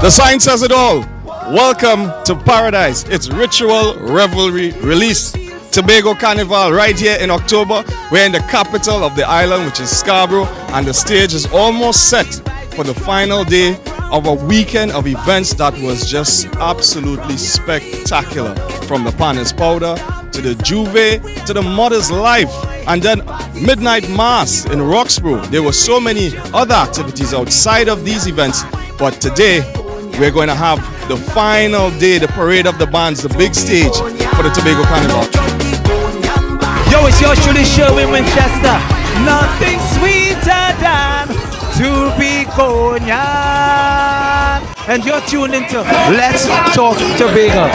The sign says it all. Welcome to paradise. It's Ritual Revelry Release. Tobago Carnival right here in October. We're in the capital of the island, which is Scarborough, and the stage is almost set for the final day of a weekend of events that was just absolutely spectacular. From the Panis Powder to the Juve to the Mother's Life, and then Midnight Mass in Roxborough. There were so many other activities outside of these events, but today we're going to have the final day, the parade of the bands, the big stage for the Tobago Carnival. Yo, it's yours truly, Sherwin Winchester. Nothing sweeter than to be Cognac. And you're tuned into Let's Talk Tobago.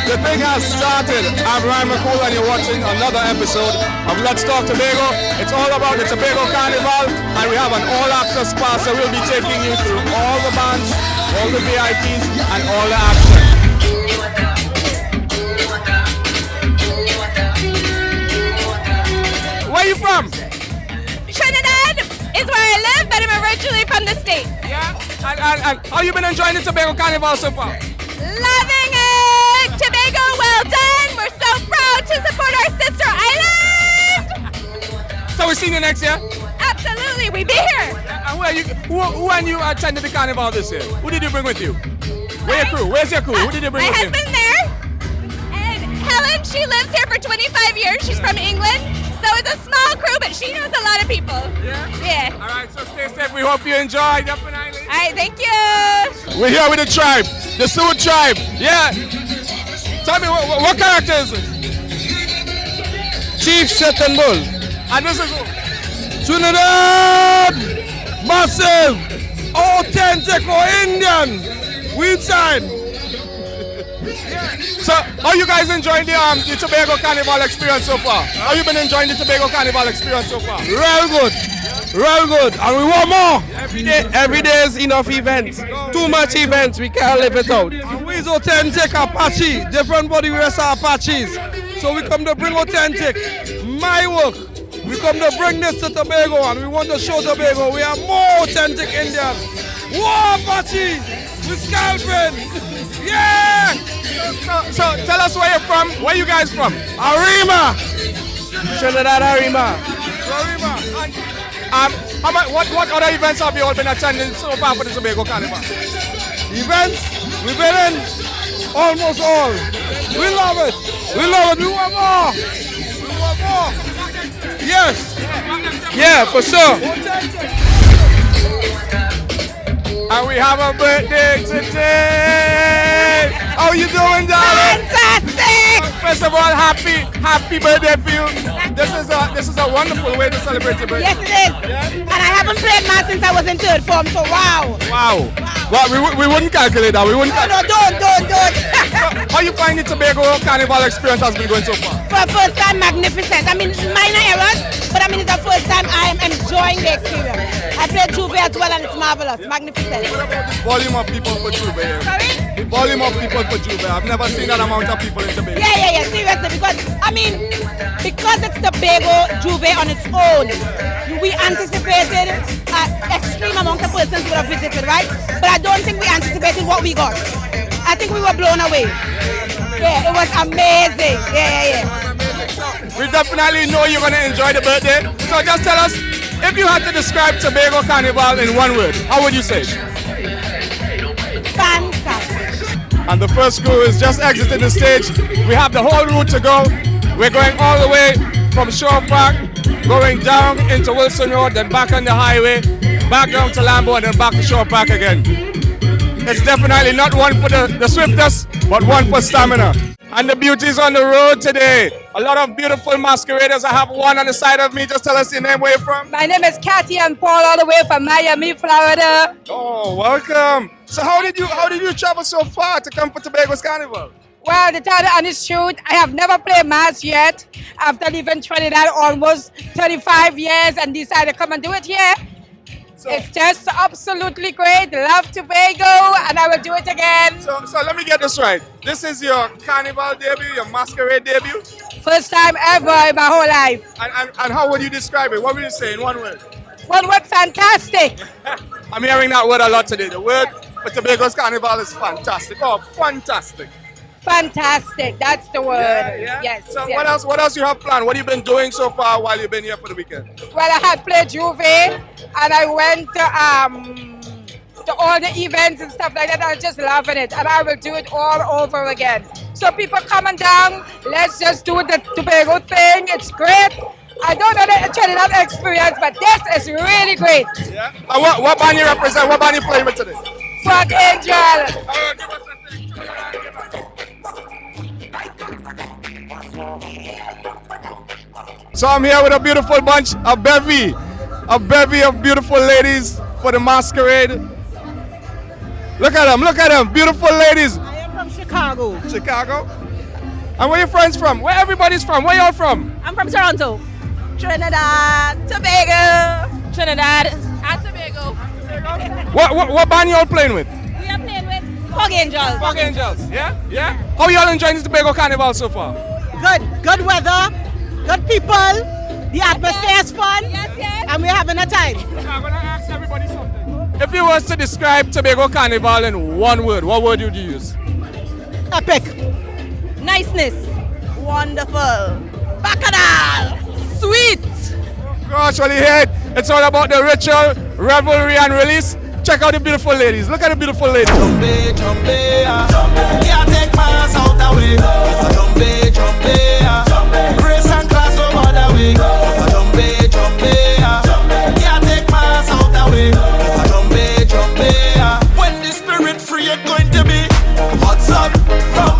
The thing has started. I'm Rionne Makoul and you're watching another episode of Let's Talk Tobago. It's all about the Tobago Carnival, and we have an all-access pass, so we'll be taking you through all the bands, all the VIPs, and all the action. Where are you from? Trinidad is where I live, but I'm originally from the States. Yeah? And how you been enjoying the Tobago Carnival so far? Loving it! Tobago, well done! We're so proud to support our sister island! So we'll see you next year? Absolutely, we be here! And who and you attended the carnival this year? Who did you bring with you? Where's your crew? Where's your crew? Who did you bring with you? My husband's there, and Helen, she lives here for 25 years. She's from England, so it's a small crew, but she knows a lot of people. Yeah? All right, so stay safe. We hope you enjoy. Definitely. All right, thank you! We're here with the tribe, the Sioux tribe. Yeah. Tell me, what character is it? Chief Satan Bull. And this is who? Trinidad! Massive! Authentic or Indian! Weedside! So, how you guys enjoying the Tobago Carnival experience so far? How you been enjoying the Tobago Carnival experience so far? Real good! Real good! And we want more! Every day is enough events. Too much events, we can't live it out. And we's authentic Apache. Different body wears are Apaches. So we come to bring authentic. My work. We come to bring this to Tobago, and we want to show Tobago we are more authentic Indian. Whoa, Apache! We're scalping! Yeah! So tell us where you're from. Where you guys from? Arima! Trinidad Arima. What other events have you all been attending so far for the Tobago Carnival? Events? We've been in almost all. We love it. We love it. We want more. We want more. Yes. Yeah, for sure. And we have a birthday today. How you doing, darling? Fantastic! First of all, happy birthday for you. This is a wonderful way to celebrate your birthday. Yes, it is. And I haven't played mass since I was in third form, so wow. Wow. Well, we wouldn't calculate that. We wouldn't. No, don't. How you find the Tobago Carnival experience has been going so far? For the first time, magnificent. I mean, minor errors, but I mean, it's the first time I am enjoying the experience. I played Juve as well, and it's marvelous, magnificent. What about the volume of people for Juve here? Sorry? The volume of people for Juve. I've never seen that amount of people in Tobago. Yeah, seriously, because it's Tobago Juve on its own. We anticipated an extreme amount of persons would have visited, right? But I don't think we anticipated what we got. I think we were blown away. Yeah, it was amazing. Yeah. We definitely know you're going to enjoy the birthday. So just tell us, if you had to describe Tobago Carnival in one word, how would you say it? Fantastic. And the first crew is just exiting the stage. We have the whole route to go. We're going all the way from Shore Park, going down into Wilson Road, then back on the highway, back down to Lambo, and then back to Shore Park again. It's definitely not one for the swiftest, but one for stamina. And the beauties on the road today. A lot of beautiful masqueraders. I have one on the side of me. Just tell us your name, where you're from. My name is Kathy and Paul, all the way from Miami, Florida. Oh, welcome. So how did you travel so far to come for Tobago's Carnival? Well, to tell the honest truth, I have never played mass yet. After leaving Trinidad almost 35 years and decided to come and do it here. It's just absolutely great. Love Tobago, and I will do it again. So let me get this right. This is your carnival debut, your masquerade debut? First time ever in my whole life. And how would you describe it? What would you say in one word? One word, fantastic. I'm hearing that word a lot today. The word for Tobago's carnival is fantastic. Oh, fantastic. Fantastic, that's the word. Yeah. Yes. So yes. what else you have planned? What have you been doing so far while you've been here for the weekend? Well, I had played Juve, and I went to all the events and stuff like that. I was just loving it, and I will do it all over again. So people coming down, let's just do the Tobago thing. It's great. I don't know the Trinidad experience, but this is really great. Yeah. And what band you represent? What band you playing with today? Fuck Angel. So I'm here with a beautiful bunch, a bevy of beautiful ladies for the masquerade. Look at them, beautiful ladies. I am from Chicago. Chicago? And where your friends from? Where everybody's from? Where y'all from? I'm from Toronto. Trinidad, Tobago. Trinidad and Tobago. What band y'all playing with? We are playing with Fog Angels. Fog Angels, yeah? Yeah? How y'all enjoying the Tobago Carnival so far? Good weather, good people. The atmosphere is fun. Yes. And we're having a time. I'm gonna ask everybody something. If you was to describe Tobago Carnival in one word, what word would you use? Epic. Niceness. Wonderful. Bacchanal. Sweet. Gosh, well, you hear it. It's all about the ritual, revelry, and release. Check out the beautiful ladies. Look at the beautiful ladies. Can't take my ass out the way. Race and class no other way. Can't take my ass out the way. When the spirit free, it's going to be hot sun rum.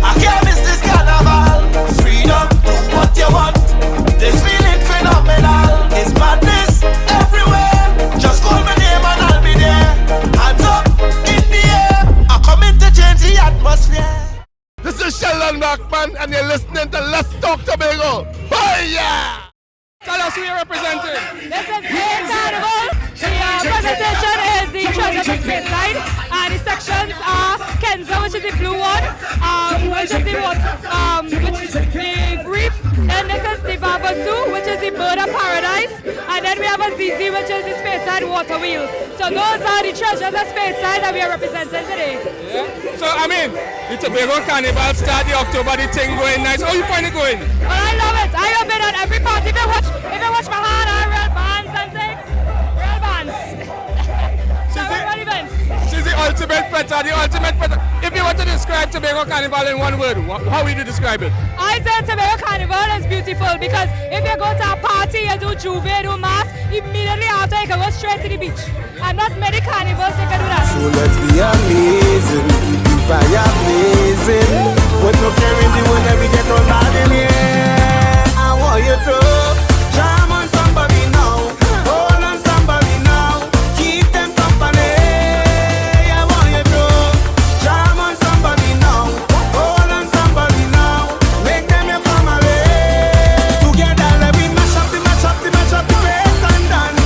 I can't miss this carnival. Freedom, do what you want. This feeling phenomenal. It's madness everywhere. Just call my name and I'll be there. Hands up in the air. I come in to change the atmosphere. This is Sheldon Blackman, and you're listening to Let's Talk Tobago. Oh yeah! Tell us who you're representing. This is Tobago Carnival. The presentation is the Treasure of the Space Side, and the sections are Kenza, which is the blue one, which is the one, which is the brief. Then this is the Babasu, which is the Bird of Paradise, and then we have a ZZ, which is the Space Side Water Wheel. So those are the treasures of Space Side that we are representing today. Yeah. So I mean, the Tobago Carnival start the October, the thing going nice. How you find it going? Well, I love it. I have been at every party. If you watch my hand, real bands and things. Real bands. She's the ultimate fetter, the ultimate fetter. If you want to describe Tobago Carnival in one word, how would you describe it? I say Tobago Carnival is beautiful because if you go to a party, you do Juve, do mass, immediately after you can go straight to the beach. And not many carnivals you can do that. So let's be amazing, keep the fire blazing. With no caring the one that we get on bad in here. I want you to jam on somebody now, hold on somebody now, keep them company. I want you to jam on somebody now, hold on somebody now, make them your family. Together let me mash up the bass and dance.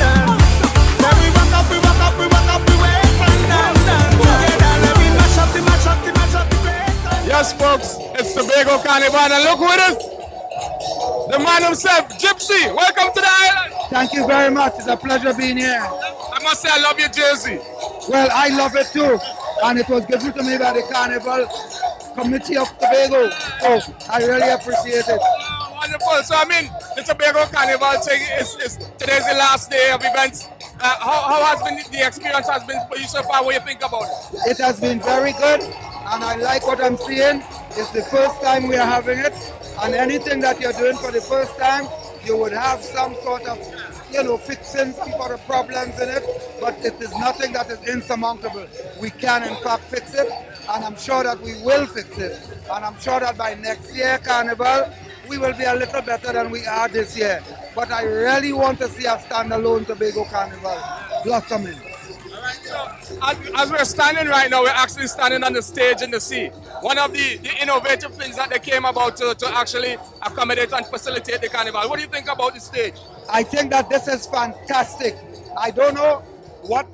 Let me rock up the waist and dance. Together let me mash up the bass and dance. Yes, folks, it's Tobago Carnival, and look who it is. The man himself, Gypsy. Welcome to the island. Thank you very much. It's a pleasure being here. I must say I love your jersey. Well, I love it too. And it was given to me by the Carnival Committee of Tobago. So I really appreciate it. Oh, wonderful. So I mean, the Tobago Carnival thing is today's the last day of events. How has been the experience has been for you so far? What do you think about it? It has been very good, and I like what I'm seeing. It's the first time we are having it, and anything that you're doing for the first time, you would have some sort of, fixing some sort of problems in it, but it is nothing that is insurmountable. We can in fact fix it, and I'm sure that we will fix it. And I'm sure that by next year, Carnival, we will be a little better than we are this year. But I really want to see a standalone Tobago Carnival blossoming. All right. As we're standing right now, we're actually standing on the stage in the sea. One of the innovative things that they came about to actually accommodate and facilitate the carnival. What do you think about the stage? I think that this is fantastic. I don't know what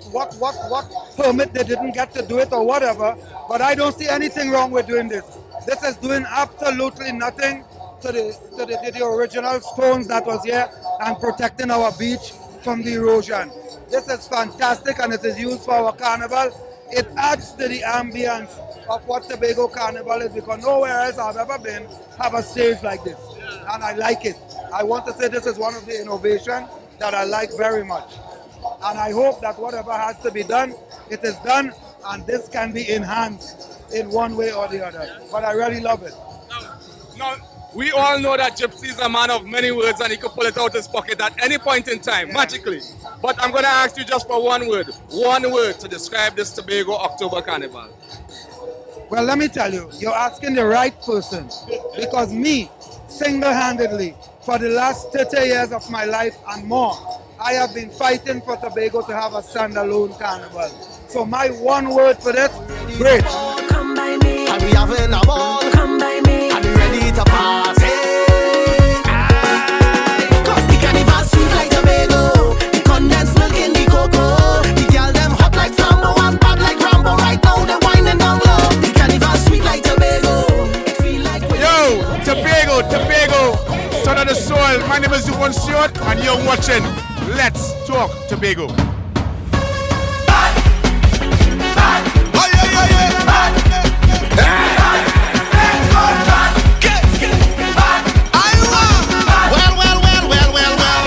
permit they didn't get to do it or whatever, but I don't see anything wrong with doing this. This is doing absolutely nothing to the original stones that was here and protecting our beach from the erosion. This is fantastic and it is used for our carnival. It adds to the ambience of what Tobago Carnival is because nowhere else I've ever been have a stage like this. And I like it. I want to say this is one of the innovations that I like very much. And I hope that whatever has to be done, it is done and this can be enhanced in one way or the other. But I really love it. Now, we all know that Gypsy is a man of many words and he could pull it out his pocket at any point in time, magically. But I'm going to ask you just for one word to describe this Tobago October Carnival. Well, let me tell you, you're asking the right person because me, single-handedly, for the last 30 years of my life and more, I have been fighting for Tobago to have a standalone carnival. So my one word for this, great. Come by me, and we having a ball. Come by me, and we ready to party. Cause the carnival sweet like Tobago, the condensed milk in the cocoa. The girl them hot like flambo and bad like Rambo. Right now they whining down low. The carnival sweet like Tobago. It feel like yo, Tobago, son of the soil. My name is Devon Stewart, and you're watching Let's Talk Tobago.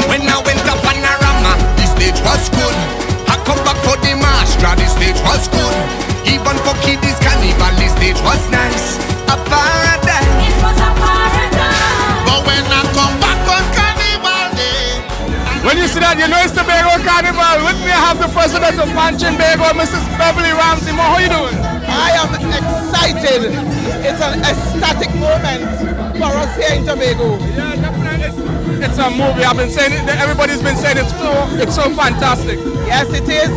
When I went to Panorama, the stage was good. I come back for the Maastra, the stage was good. Even for Kiddies Carnival, the stage was nice. A paradise. It was a paradise. But when I come back on Carnival Day, When you see that, you know it's Tobago Carnival. With me, I have the president of Panchin Bago, Mrs. Beverly Ramsey. How are you doing? I am excited. It's an ecstatic moment for us here in Tobago. Yeah, definitely. It's a movie. I've been saying it. Everybody's been saying it's so fantastic. Yes, it is.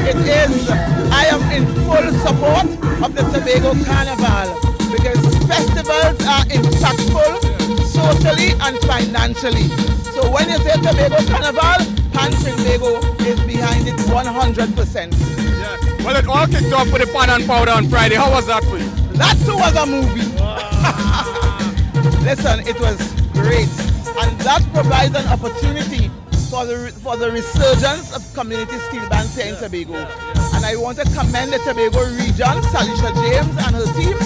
It is. I am in full support of the Tobago Carnival because festivals are impactful socially and financially. So when you say Tobago Carnival, Panchin Bago is behind it 100%. Yeah. Well, it all kicked off with the pan and powder on Friday. How was that for you? That too was a movie. Listen, it was great. And that provides an opportunity for the resurgence of community steel bands here in Tobago. And I want to commend the Tobago region, Salisha James and her team,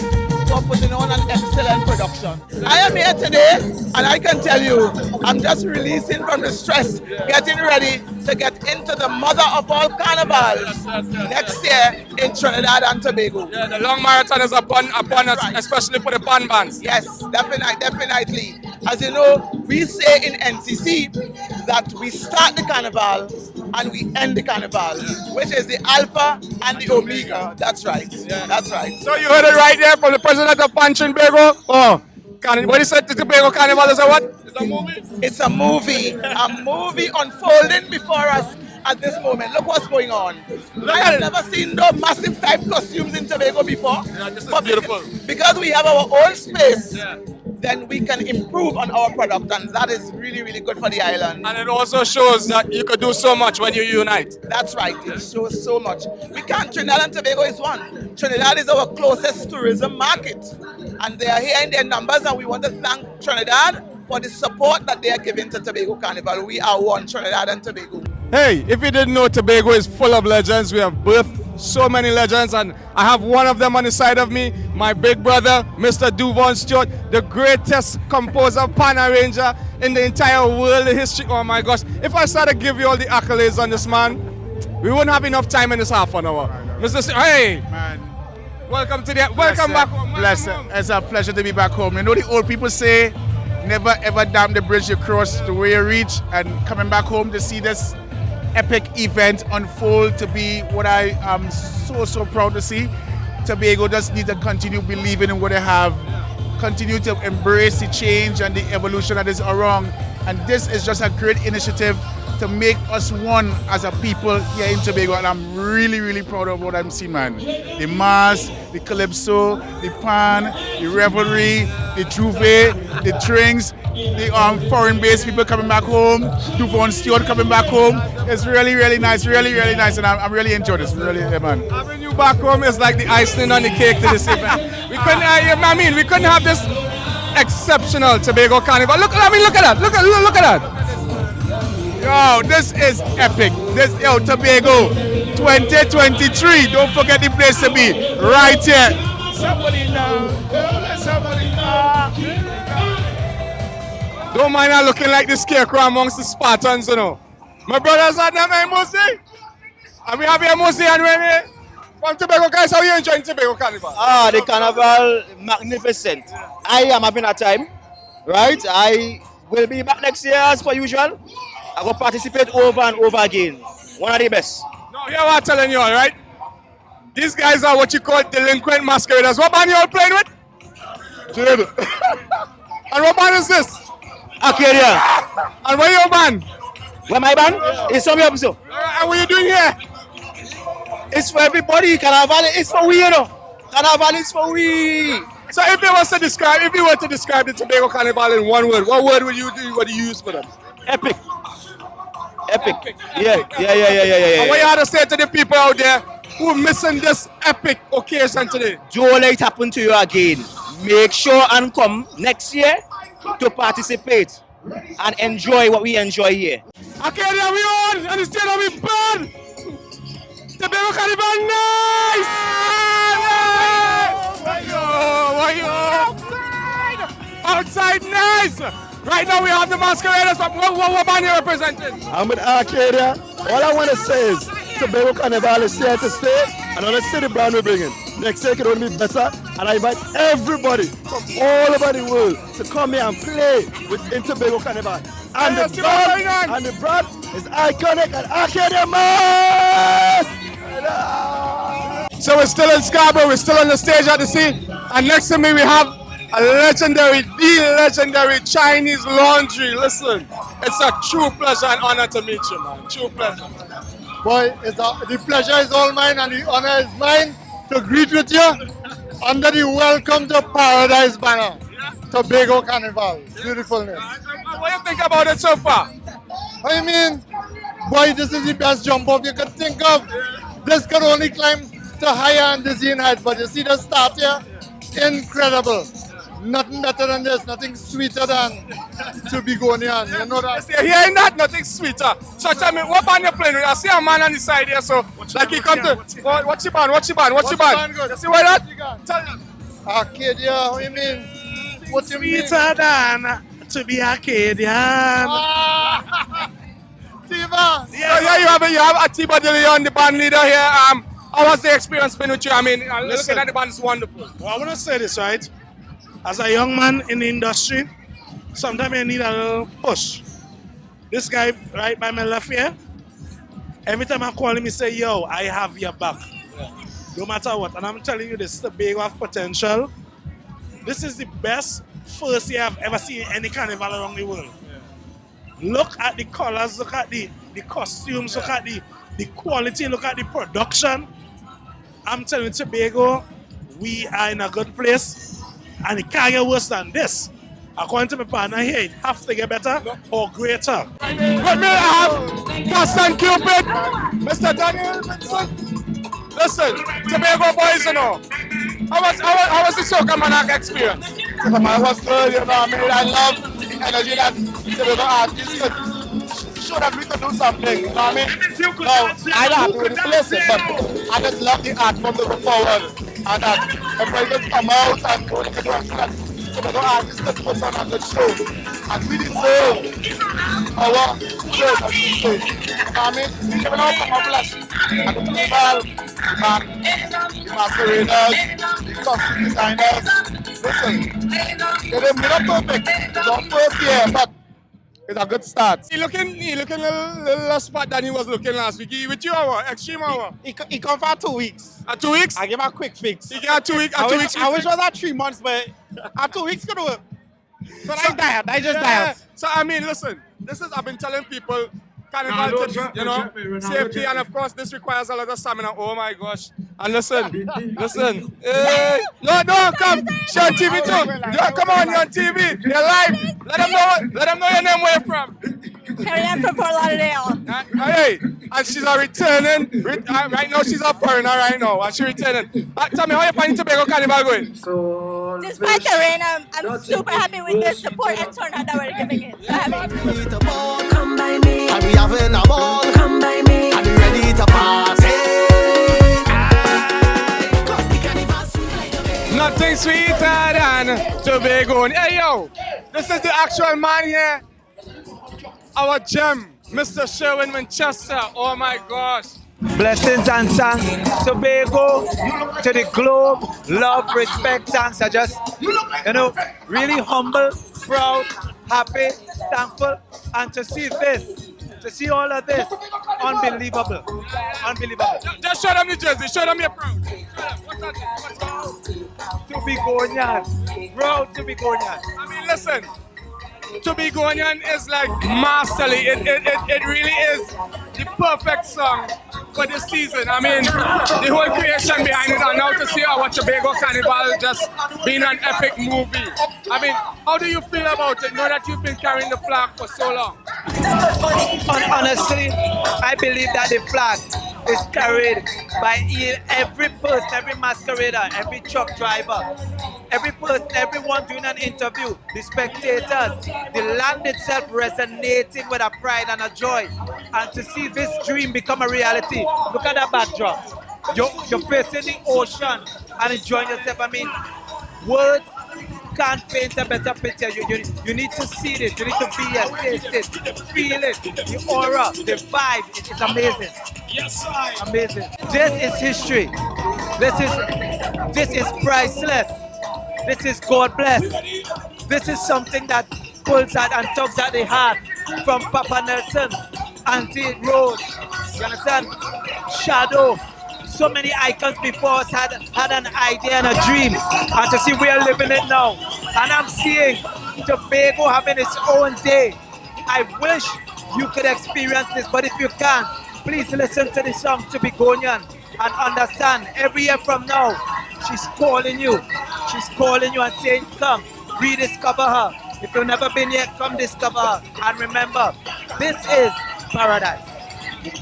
for putting on an excellent production. I am here today and I can tell you, I'm just releasing from the stress, getting ready to get into the mother of all carnivals next year in Trinidad and Tobago. Yeah, the long marathon is upon us, right, especially for the pan bands. Yes, definitely. As you know, we say in NCC that we start the carnival and we end the carnival, which is the alpha and the omega. That's right. That's right. So you heard it right there from the president of Panchin Bago. Oh, what he said to the Tobago Carnival is a what? It's a movie? It's a movie unfolding before us at this moment. Look what's going on. I have never seen no massive type costumes in Tobago before. Yeah, this is beautiful. Because we have our own space, then we can improve on our product, and that is really, really good for the island. And it also shows that you could do so much when you unite. That's right, it shows so much. Trinidad and Tobago is one. Trinidad is our closest tourism market, and they are here in their numbers, and we want to thank Trinidad for the support that they are giving to Tobago Carnival. We are one, Trinidad and Tobago. Hey, if you didn't know, Tobago is full of legends. We have birthed so many legends, and I have one of them on the side of me, my big brother, Mr. Devon Stewart, the greatest composer, pan arranger in the entire world, the history. Oh my gosh, if I start to give you all the accolades on this man, we wouldn't have enough time in this half an hour. Mr. Hey, Man, welcome back home. Bless it. It's a pleasure to be back home. You know the old people say, never ever damn the bridge you cross the way you reach, and coming back home to see this epic event unfold to be what I am so proud to see. Tobago just need to continue believing in what they have continue to embrace the change and the evolution that is around. And this is just a great initiative to make us one as a people here in Tobago, and I'm really, really proud of what I'm seeing, man. The mass, the calypso, the pan, the revelry, the juve, the drinks, the foreign-based people coming back home, Duvon Stewart coming back home. It's really, really nice, really, really nice, and I'm really enjoying this, really, yeah, man. Having you back home is like the icing on the cake to this event. We couldn't have this exceptional Tobago Carnival. Look at that, look at that. Yo, this is epic. Tobago 2023. Don't forget the place to be. Right here. Somebody now. Don't mind her looking like the scarecrow amongst the Spartans, you know. My brothers are not my Mosi. And we have here Mosi and Remy from Tobago. Guys, how are you enjoying Tobago Carnival? The carnival, magnificent. I am having a time, right? I will be back next year as per usual. I will participate over and over again. One of the best. No, here what I'm telling you all, right? These guys are what you call delinquent masqueraders. What band you all playing with? Jade. And what band is this? Arcadia. And where your band? Where my band? It's from here, so. And what are you doing here? It's for everybody. Carnival is for we, you know. Carnival is for we. So if you were to describe the Tobago Carnival in one word, what word would you use for them? Epic. Epic. Yeah. And what you have to say to the people out there who are missing this epic occasion today? Don't let it happen to you again. Make sure and come next year to participate and enjoy what we enjoy here. Arcadia, we on! And the stadium we burn! Tobago Carnival, nice! Outside, nice! Right now we have the masqueraders. What band are you representing? I'm with Arcadia. All I want to say is Tobago Carnival is here to stay, and I want to see the brand we're bringing. Next year it can only be better, and I invite everybody from all over the world to come here and play within Tobago Carnival. And the brand is iconic and Arcadia must! So we're still in Scarborough, we're still on the stage at the sea, and next to me we have the legendary Chinese laundry. Listen, it's a true pleasure and honor to meet you, man. True pleasure. Boy, the pleasure is all mine and the honor is mine to greet with you under the Welcome to Paradise banner. Tobago Carnival. Beautifulness. What do you think about it so far? I mean, boy, this is the best jump off you could think of. This could only climb to higher and dizzying heights, but you see the start here? Incredible. Nothing better than this, nothing sweeter than Tobagonian. You know that? Here ain't that nothing sweeter. So tell me, what band you playing with? I see a man on the side here, so like he come to. What's your band? You see where that? Tell them. Arcadia, what do you mean? What you mean? Sweeter than to be Arcadian. Tiba. Yeah, you have a Tiba Dillon, the band leader here. How was the experience been with you? I mean, looking at the band is wonderful. Well, I want to say this, right? As a young man in the industry, sometimes I need a little push. This guy right by my left here, every time I call him, he say, yo, I have your back. Yeah. No matter what. And I'm telling you, this is the big of potential. This is the best first year I've ever seen any carnival around the world. Yeah. Look at the colors, look at the costumes, look at the quality, look at the production. I'm telling you, Tobago, we are in a good place. And it can't get worse than this. According to my partner here, it has to get better or greater. With me, I have Castan Cupid, Mr. Daniel Vincent. Listen, Tobago boys, you know. How was the Soca Monarch experience? It was good, you know. I mean, I love the energy that Tobago artists could show that we could do something. You know what I mean? No, I don't have to replace it, but I just love the art from the forward. And that everybody can come out and go to the that Tobago artists can put on a good show. And we deserve our show that we play. You know what I mean? We can all come up blessed. And the carnival, the masqueraders, the costume designers. Listen, they didn't make it perfect. It's our first year, but It's a good start. He looking a little less fat than he was looking last week. He with you hour, extreme hour. He come for 2 weeks. 2 weeks? I give him a quick fix. He got 2 weeks. I wish it was at 3 months, but at 2 weeks could work. So I diet. I just diet. So I mean, listen. I've been telling people. Carnival tips, you know, safety, and of course this requires a lot of stamina. Oh my gosh! And listen, hey, no, come, show on TV too. Yo, come on, you're on TV, you're live. Let them know your name, where you're from. Carrie from Fort Lauderdale. Hey, and she's a returning. Right now, she's a foreigner right now, and she's returning. Tell me, how you finding Tobago Carnival going? Despite the rain, I'm super happy with the support and turnout that we're giving it. So happy. Come by me. And we having a ball. Come by me. And we ready to party. Nothing sweeter than Tobago. Hey yo, this is the actual man here. Our gem, Mr. Sherwin Winchester. Oh my gosh. Blessings and thanks, Tobago, to the globe. Love, respect, thanks. I just, really humble, proud, happy, thankful, and to see this, to see all of this, unbelievable. Just show them the jersey, show them you're proud. Tobagonian, proud Tobagonian. I mean, listen, Tobagonian is like masterly. It really is the perfect song for this season. I mean, the whole creation behind it, and now to see our Tobago Carnival just being an epic movie. I mean, how do you feel about it, now that you've been carrying the flag for so long? Honestly, I believe that the flag is carried by every person, every masquerader, every truck driver, every person, everyone doing an interview, the spectators, the land itself resonating with a pride and a joy. And to see this dream become a reality, look at that backdrop. You're facing the ocean and enjoying yourself. I mean, words can't paint a better picture. You need to see this, you need to be here, taste it, feel it, the aura, the vibe. It is amazing. Yes, I. Amazing. This is history. This is priceless. This is God bless. This is something that pulls out and tugs at the heart from Papa Nelson, Auntie Rose, you understand? Shadow. So many icons before us had an idea and a dream, and to see we are living it now. And I'm seeing Tobago having its own day. I wish you could experience this, but if you can't, please listen to the song Tobagonian and understand every year from now, she's calling you. She's calling you and saying, come, rediscover her. If you've never been here, come discover her. And remember, this is paradise. We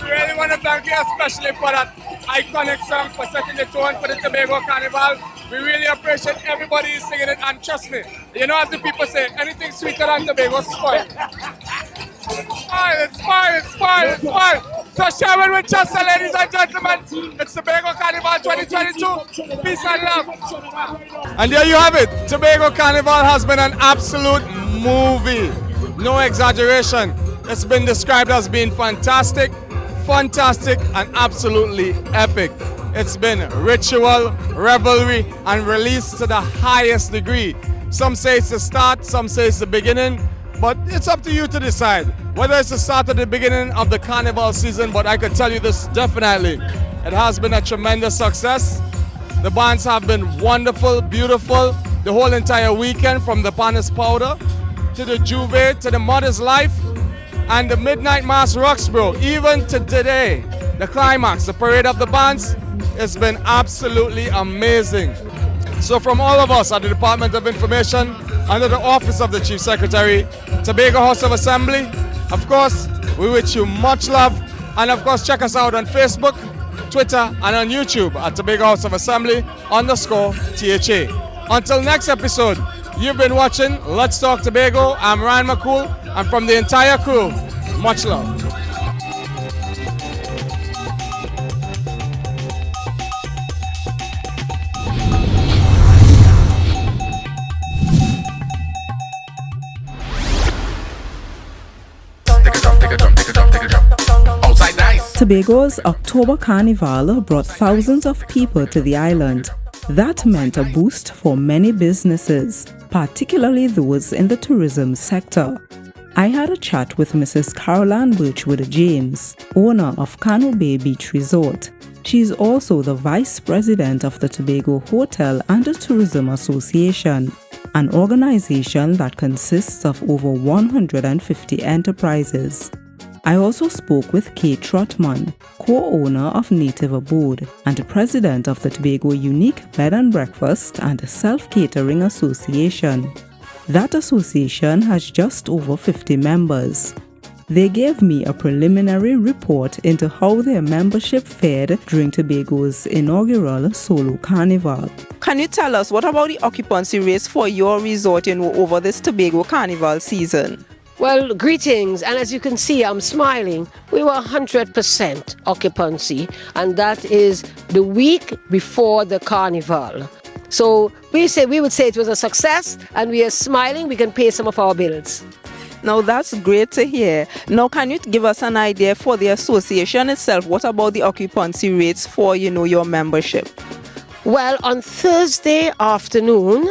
really want to thank you especially for that iconic song, for setting the tone for the Tobago Carnival. We really appreciate everybody who's singing it, and trust me, you know, as the people say, anything sweeter than Tobago spoiled. Spoiled. So Sherwin Winchester, ladies and gentlemen, it's Tobago Carnival 2022. Peace and love. And there you have it. Tobago Carnival has been an absolute movie. No exaggeration. It's been described as being fantastic, and absolutely epic. It's been ritual, revelry, and release to the highest degree. Some say it's the start, some say it's the beginning, but it's up to you to decide whether it's the start or the beginning of the carnival season. But I can tell you this definitely, it has been a tremendous success. The bands have been wonderful, beautiful, the whole entire weekend, from the Panis Powder to the Juve to the Mother's Life and the Midnight Mass Roxborough. Even to today, the climax, the parade of the bands, has been absolutely amazing. So from all of us at the Department of Information, under the Office of the Chief Secretary, Tobago House of Assembly, of course, we wish you much love. And of course, check us out on Facebook, Twitter, and on YouTube at Tobago House of Assembly _THA. Until next episode, you've been watching Let's Talk Tobago. I'm Rionne Makoul, and from the entire crew, much love. Tobago's October Carnival brought thousands of people to the island. That meant a boost for many businesses, particularly those in the tourism sector. I had a chat with Mrs. Caroline Birchwood James, owner of Canoe Bay Beach Resort. She is also the Vice President of the Tobago Hotel and Tourism Association, an organization that consists of over 150 enterprises. I also spoke with Kate Trotman, co-owner of Native Abode and president of the Tobago Unique Bed and Breakfast and Self-Catering Association. That association has just over 50 members. They gave me a preliminary report into how their membership fared during Tobago's inaugural Solo Carnival. Can you tell us what about the occupancy rates for your resort over this Tobago Carnival season? Well, greetings, and as you can see, I'm smiling. We were 100% occupancy, and that is the week before the carnival. So we would say it was a success, and we are smiling. We can pay some of our bills. Now that's great to hear. Now can you give us an idea for the association itself? What about the occupancy rates for your membership? Well, on Thursday afternoon,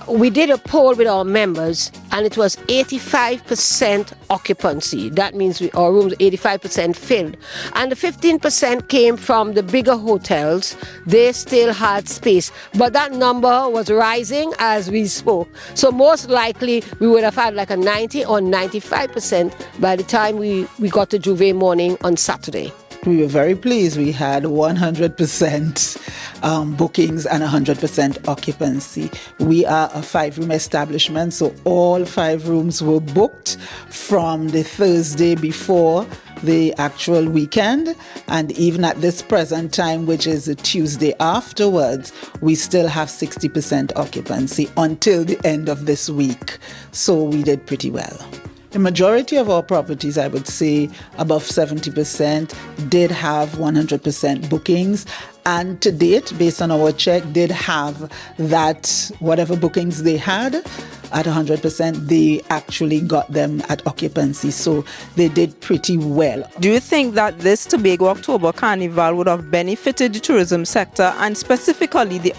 we did a poll with our members, and it was 85% occupancy. That means our rooms 85% filled. And the 15% came from the bigger hotels. They still had space, but that number was rising as we spoke. So most likely we would have had like a 90 or 95% by the time we got to Juve morning on Saturday. We were very pleased. We had 100% bookings and 100% occupancy. We are a 5-room establishment, so all 5 rooms were booked from the Thursday before the actual weekend, and even at this present time, which is the Tuesday afterwards, we still have 60% occupancy until the end of this week. So we did pretty well. The majority of our properties, I would say above 70%, did have 100% bookings. And to date, based on our check, did have that whatever bookings they had at 100%, they actually got them at occupancy. So they did pretty well. Do you think that this Tobago October Carnival would have benefited the tourism sector and specifically the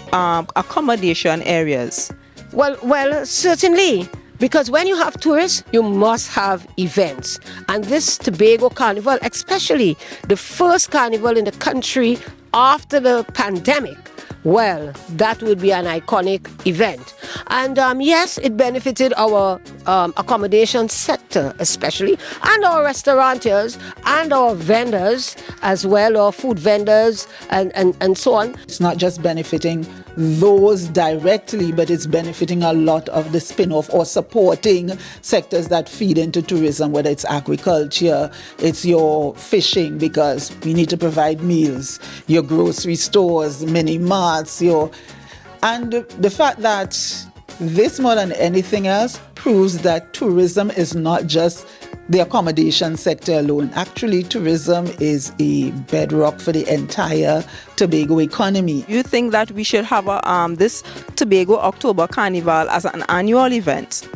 accommodation areas? Well, certainly. Because when you have tourists, you must have events. And this Tobago Carnival, especially the first carnival in the country after the pandemic, well, that would be an iconic event. And yes, it benefited our accommodation sector especially, and our restaurateurs and our vendors as well, our food vendors and so on. It's not just benefiting those directly, but it's benefiting a lot of the spin-off or supporting sectors that feed into tourism, whether it's agriculture, it's your fishing, because we need to provide meals, your grocery stores, mini marts, and the fact that this more than anything else proves that tourism is not just the accommodation sector alone. Actually, tourism is a bedrock for the entire Tobago economy. You think that we should have this Tobago October Carnival as an annual event?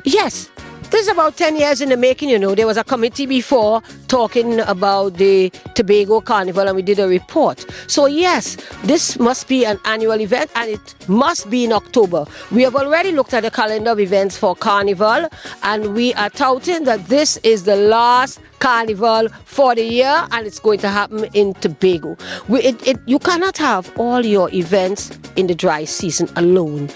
Yes. This is about 10 years in the making, There was a committee before talking about the Tobago Carnival, and we did a report. So yes, this must be an annual event, and it must be in October. We have already looked at the calendar of events for Carnival, and we are touting that this is the last carnival for the year, and it's going to happen in Tobago. You cannot have all your events in the dry season alone.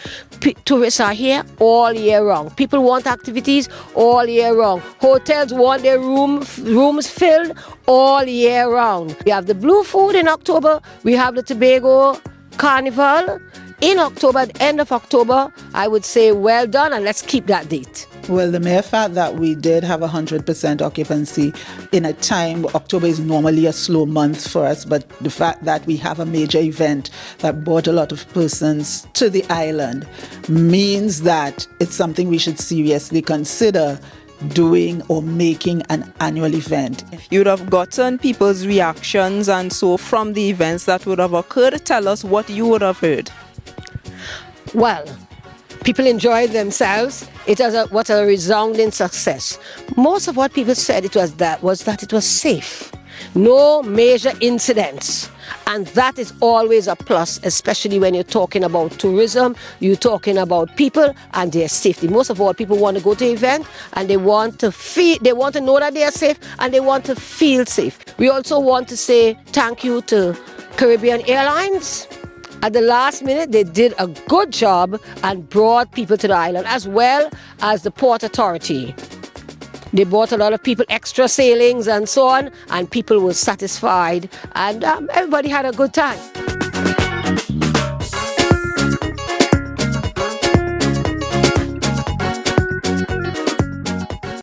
Tourists are here all year round. People want activities all year round. Hotels want their rooms filled all year round. We have the Blue Food in October. We have the Tobago Carnival in October, at the end of October. I would say well done, and let's keep that date. Well, the mere fact that we did have 100% occupancy in a time, October is normally a slow month for us, but the fact that we have a major event that brought a lot of persons to the island means that it's something we should seriously consider doing or making an annual event. You would have gotten people's reactions and so from the events that would have occurred. Tell us what you would have heard. Well, people enjoyed themselves. It was a resounding success. Most of what people said was that it was safe. No major incidents. And that is always a plus, especially when you're talking about tourism, you're talking about people and their safety. Most of all, people want to go to an event and they want to know that they are safe and they want to feel safe. We also want to say thank you to Caribbean Airlines. At the last minute, they did a good job and brought people to the island, as well as the Port Authority. They brought a lot of people, extra sailings and so on, and people were satisfied, and everybody had a good time.